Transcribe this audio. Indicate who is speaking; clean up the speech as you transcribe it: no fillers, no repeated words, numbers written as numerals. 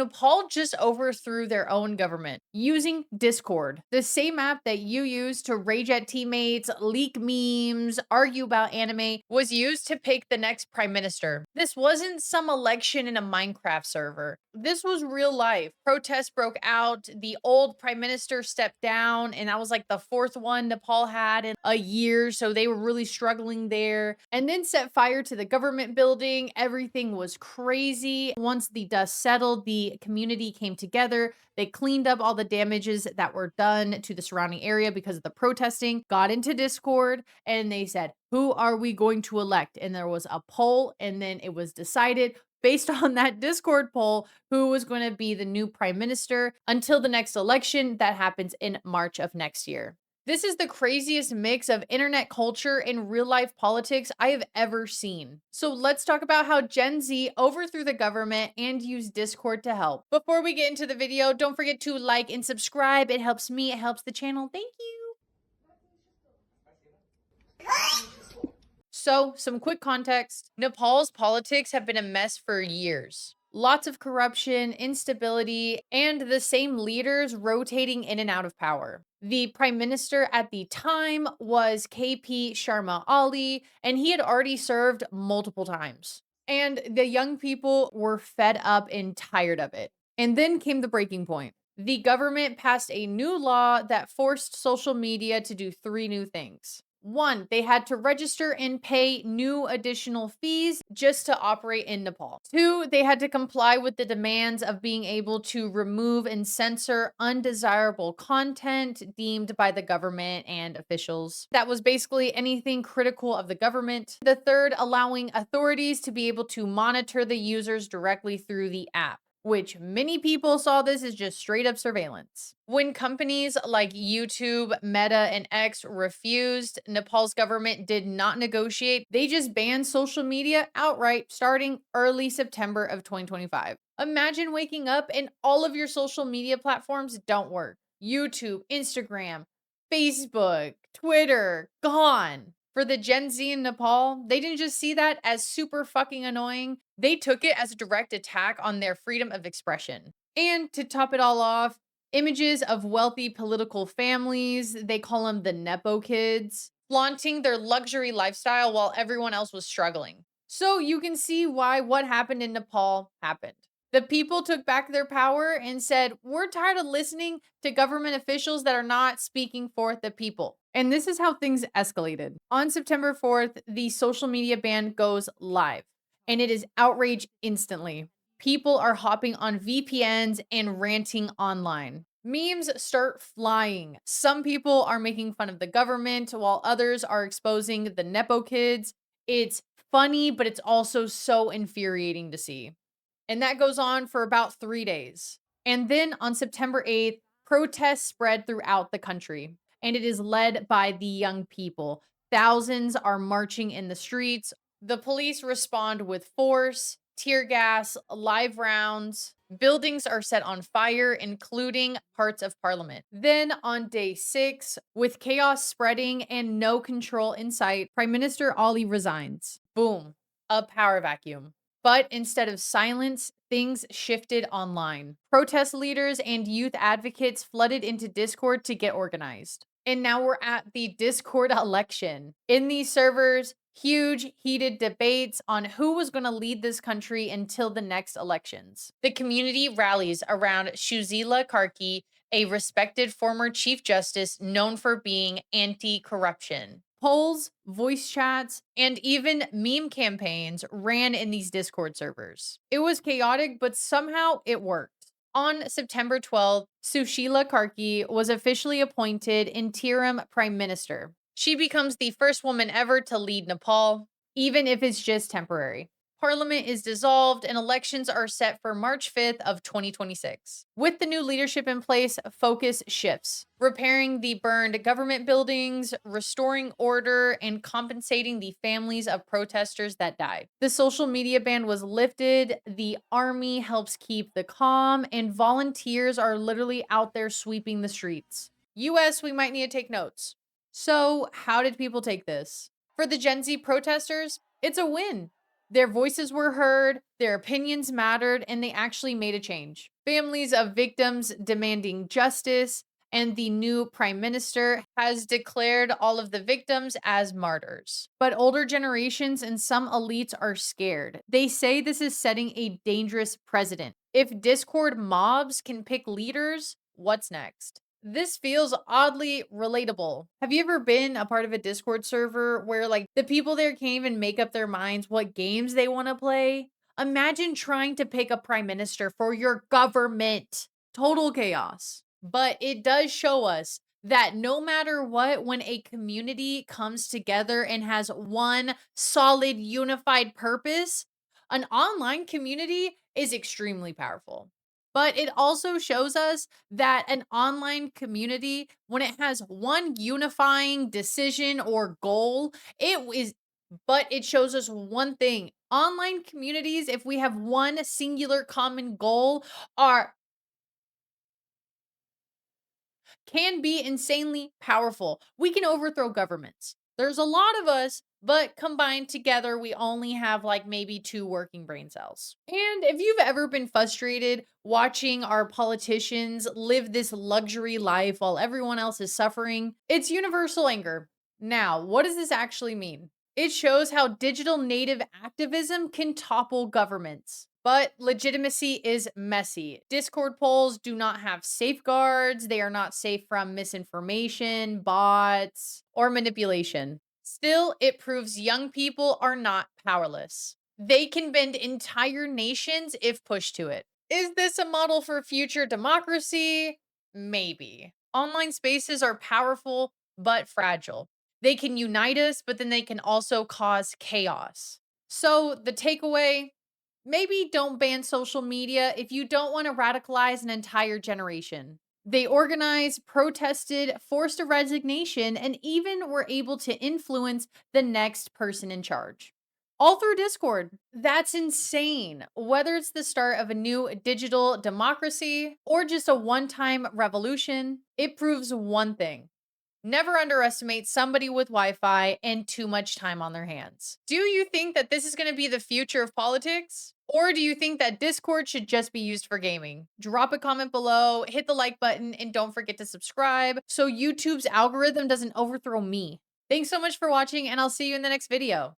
Speaker 1: Nepal just overthrew their own government using Discord, the same app that you use to rage at teammates, leak memes, argue about anime, was used to pick the next prime minister. This wasn't some election in a Minecraft server. This was real life. Protests broke out. The old prime minister stepped down, and that was like the fourth one Nepal had in a year. So they were really struggling there. And then set fire to the government building. Everything was crazy. Once the dust settled, the community came together. They cleaned up all the damages that were done to the surrounding area because of the protesting, got into Discord, and they said, who are we going to elect? And there was a poll, and then it was decided based on that Discord poll who was going to be the new prime minister until the next election that happens in March of next year. This is the craziest mix of internet culture and real life politics I have ever seen. So let's talk about how Gen Z overthrew the government and used Discord to help. Before we get into the video, don't forget to like and subscribe. It helps me, it helps the channel. Thank you. So, some quick context. Nepal's politics have been a mess for years. Lots of corruption, instability, and the same leaders rotating in and out of power. The prime minister at the time was KP Sharma Ali, and he had already served multiple times. And the young people were fed up and tired of it. And then came the breaking point. The government passed a new law that forced social media to do three new things. One, they had to register and pay new additional fees just to operate in Nepal. Two, they had to comply with the demands of being able to remove and censor undesirable content deemed by the government and officials. That was basically anything critical of the government. The third, allowing authorities to be able to monitor the users directly through the app, which many people saw this as just straight up surveillance. When companies like YouTube, Meta, and X refused, Nepal's government did not negotiate. They just banned social media outright starting early September of 2025. Imagine waking up and all of your social media platforms don't work. YouTube, Instagram, Facebook, Twitter, gone. For the Gen Z in Nepal, they didn't just see that as super fucking annoying. They took it as a direct attack on their freedom of expression. And to top it all off, images of wealthy political families, they call them the Nepo kids, flaunting their luxury lifestyle while everyone else was struggling. So you can see why what happened in Nepal happened. The people took back their power and said, we're tired of listening to government officials that are not speaking for the people. And this is how things escalated. On September 4th, the social media ban goes live, and it is outrage instantly. People are hopping on VPNs and ranting online. Memes start flying. Some people are making fun of the government while others are exposing the Nepo kids. It's funny, but it's also so infuriating to see. And that goes on for about 3 days. And then on September 8th, protests spread throughout the country, and it is led by the young people. Thousands are marching in the streets. The police respond with force, tear gas, live rounds. Buildings are set on fire, including parts of parliament. Then on day 6, with chaos spreading and no control in sight, Prime Minister Ali resigns. Boom, a power vacuum. But instead of silence, things shifted online. Protest leaders and youth advocates flooded into Discord to get organized. And now we're at the Discord election. In these servers, huge, heated debates on who was going to lead this country until the next elections. The community rallies around Shuzila Karki, a respected former Chief Justice known for being anti-corruption. Polls, voice chats, and even meme campaigns ran in these Discord servers. It was chaotic, but somehow it worked. On September 12th, Sushila Karki was officially appointed interim prime minister. She becomes the first woman ever to lead Nepal, even if it's just temporary. Parliament is dissolved and elections are set for March 5th of 2026. With the new leadership in place, focus shifts. Repairing the burned government buildings, restoring order, and compensating the families of protesters that died. The social media ban was lifted, the army helps keep the calm, and volunteers are literally out there sweeping the streets. US, we might need to take notes. So, how did people take this? For the Gen Z protesters, it's a win. Their voices were heard, their opinions mattered, and they actually made a change. Families of victims demanding justice, and the new prime minister has declared all of the victims as martyrs. But older generations and some elites are scared. They say this is setting a dangerous precedent. If Discord mobs can pick leaders, what's next? This feels oddly relatable. Have you ever been a part of a Discord server where like the people there can't even make up their minds what games they want to play? Imagine trying to pick a prime minister for your government. Total chaos. But it does show us that no matter what, when a community comes together and has one solid unified purpose, an online community is extremely powerful. But it also shows us that an online community, when it has one unifying decision or goal, it shows us one thing. Online communities, if we have one singular common goal, are can be insanely powerful. We can overthrow governments. There's a lot of us, but combined together, we only have like maybe two working brain cells. And if you've ever been frustrated watching our politicians live this luxury life while everyone else is suffering, it's universal anger. Now, what does this actually mean? It shows how digital native activism can topple governments. But legitimacy is messy. Discord polls do not have safeguards. They are not safe from misinformation, bots, or manipulation. Still, it proves young people are not powerless. They can bend entire nations if pushed to it. Is this a model for future democracy? Maybe. Online spaces are powerful but fragile. They can unite us, but then they can also cause chaos. So, the takeaway, maybe don't ban social media if you don't want to radicalize an entire generation. They organized, protested, forced a resignation, and even were able to influence the next person in charge. All through Discord. That's insane. Whether it's the start of a new digital democracy or just a one time revolution, it proves one thing. Never underestimate somebody with Wi Fi and too much time on their hands. Do you think that this is going to be the future of politics? Or do you think that Discord should just be used for gaming? Drop a comment below, hit the like button, and don't forget to subscribe so YouTube's algorithm doesn't overthrow me. Thanks so much for watching, and I'll see you in the next video.